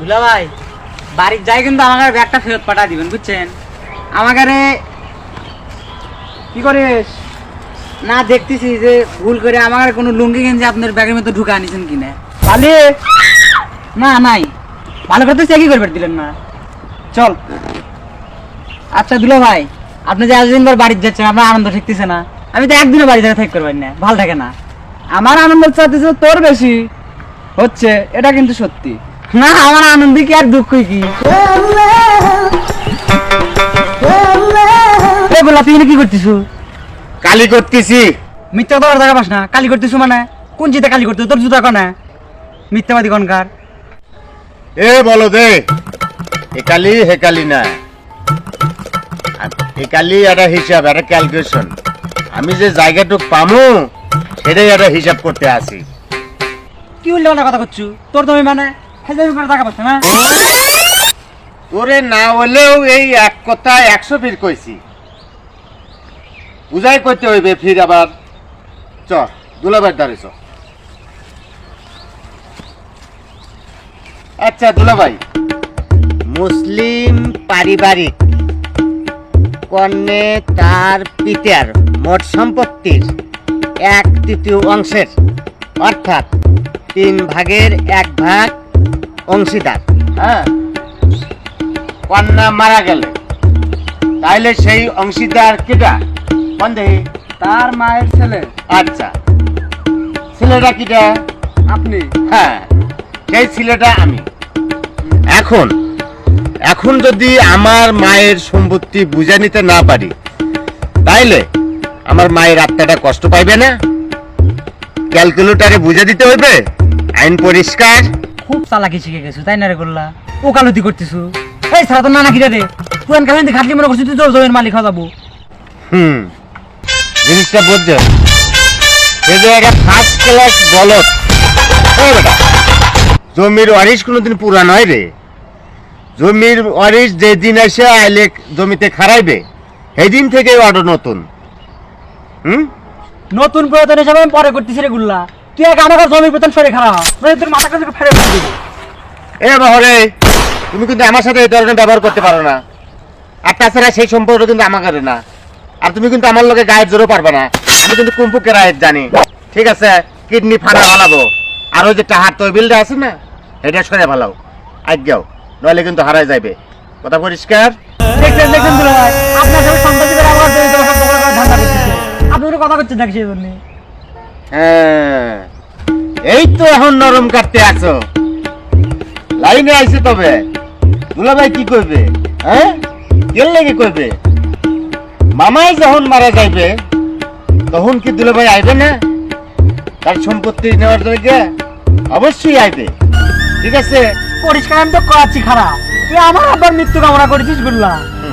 দুলা ভাই বাড়ির যাই কিন্তু আমার ব্যাগটা ফেরত পাঠা দিবেন বুঝছেন। আমাকে কি করিস না দেখতেছি যে ভুল করে আমার কোনো লুঙ্গি গেঞ্জি আপনার ব্যাগের মধ্যে ঢুকা আনিছেন কিনা। তাহলে না নাই ভালো করে তো চেকই করবে দিলেন না। চল আচ্ছা দুলা ভাই আপনি যে এতদিন পর বাড়িতে যাচ্ছেন আপনার আনন্দ ঠেকতেছে না? আমি তো একদিনও বাড়ি থেকে থাক করবেন না, ভালো থাকে না। আমার আনন্দ চাইতেছে তোর বেশি হচ্ছে, এটা কিন্তু সত্যি না। আমার আনন্দ কি আর দুঃখ কি? তুই কি করতেছু? কালি করতেছি। মিথ্যা কথা দেখা পাস না। কালি করতেছু মানে কোন চিতে কালি করতে? তোর জুতা কনে মিথ্যাবাদী কনকার। এ বলো দে এ কালি হে কালি না, এ কালি একটা হিসাব, একটা ক্যালকুলেশন। আমি যে জায়গাটুক পামু সেটাই একটা হিসাব করতে আসি। কি বললে অনেক কথা করছু? তোর তুমি মানে টাকা পাচ্ছ না? তোরে না হলেও এই এক কথা 100 ফির কইছি, বুঝাই করতে হইবে ফির আবার। চ দুলাভাই দাঁড়ে চ। আচ্ছা দুলাভাই, মুসলিম পারিবারিক কন্যে তার পিতার মোট সম্পত্তির 1/3 অংশের অর্থাৎ 3 ভাগের 1 ভাগ অংশীদার। হ্যাঁ, কন্যা মারা গেলে তাইলে সেই অংশীদার কেটা? বন্ধে তার মায়ের ছেলে। আচ্ছা, ছেলেটা কিটা? আপনি। হ্যাঁ, সেই ছেলেটা আমি। এখন যদি আমার মায়ের সম্পত্তি বুঝে নিতে না পারি তাইলে আমার মায়ের আত্মাটা কষ্ট পাইবে না? ক্যালকুলেটরে বুঝে দিতে হইবে, আইন পরিষ্কার। খুব চালাকি শিখে গেছো তাই না রে গোল্লা? ওকালতি করতেছু। এই সারা তো নানা কিরা রে পুরান কাহিনী খাটলি মনে করছিস তুই তোর জমির মালিক হয়ে যাবো। জিনিসটা বুঝছো? এই যে একটা ফার্স্ট ক্লাস বলত বেটা, জমির ওয়ারিশ কোনোদিন পুরা নয় রে। জমির ওয়ারিশ যেদিন এসে আইলে জমিতে খারাইবে সেই দিন থেকে অর্ডার নতুন। নতুন প্রয়োজন হিসাবে আমি পরে করতেছি রে গুল্লা। তুই এক আমার জমির প্রয়োজন সরে খারাপ তোর মাথা কাছে ফেরে দিব। এ বাহরে, তুমি কিন্তু আমার সাথে এই ধরনের ব্যবহার করতে পারো না। আর তাছাড়া সেই সম্পর্ক কিন্তু আমার না। আর তুমি কিন্তু আমার লোকে গায়ের জোরও পারবে না। আমি কিন্তু কুম্পুকে রায়ের জানি, ঠিক আছে? কিডনি ফাটা ভালাবো, আর ওই যে টাহার তহবিলটা আছে না এটা সরে ভালাও আজ্ঞাও, নইলে কিন্তু হারাই যাইবে। কথা পরিষ্কার? দেখছেন দেখছেন দুলা ভাই আপনার সাথে সম্পত্তি করে আমার জমি দখল করার ধান্দা করতেছে। আপনি কোনো কথা করছেন নাকি সেই জন্য? হ্যাঁ, এই তো এখন নরম কাটতে আছো, লাইনে আইছে। তবে দুলাভাই কি করবে? হ্যাঁ, কেন লেগে করবে? মামাই যখন মারা যাইবে তখন কি দুলাভাই আইবে না? তার সম্পত্তি নেওয়ার জন্য অবশ্যই আইবে, ঠিক আছে? পরিষ্কার আমি তো করাচ্ছি খারাপ। তুই আমার আব্বার মৃত্যু কামনা করেছিস গুল্লা।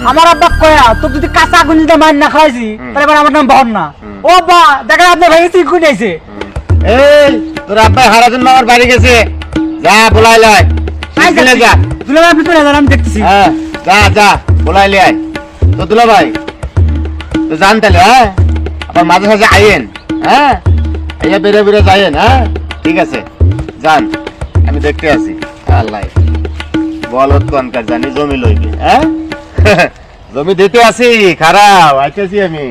আমার আব্বা কয়া তোকে যদি কাঁচা আগুন দিতে মার না খাওয়াইছি তাহলে এবার আমার নাম বহন না। ও বা দেখা আপনার ভাই চিকুন আইছে। এই তোর আব্বা হারাজন মামার বাড়ি গেছে, যা বলাই লাই। যা দুলাভাই আপনি চলে যান, আমি দেখতেছি। হ্যাঁ, যা যা বলাই লে আয়। তো দুলাভাই তো জান তাহলে, হ্যাঁ আবার মাঝে মাঝে আইয়েন। হ্যাঁ, আইয়া বেড়ে বেড়ে যাইয়েন। হ্যাঁ ঠিক আছে, যান, আমি দেখতে আছি। আল্লাহ বলত কনকার জানি জমি লইবে। হ্যাঁ জমি দিতে আসি, খারাপ আইতেছি আমি।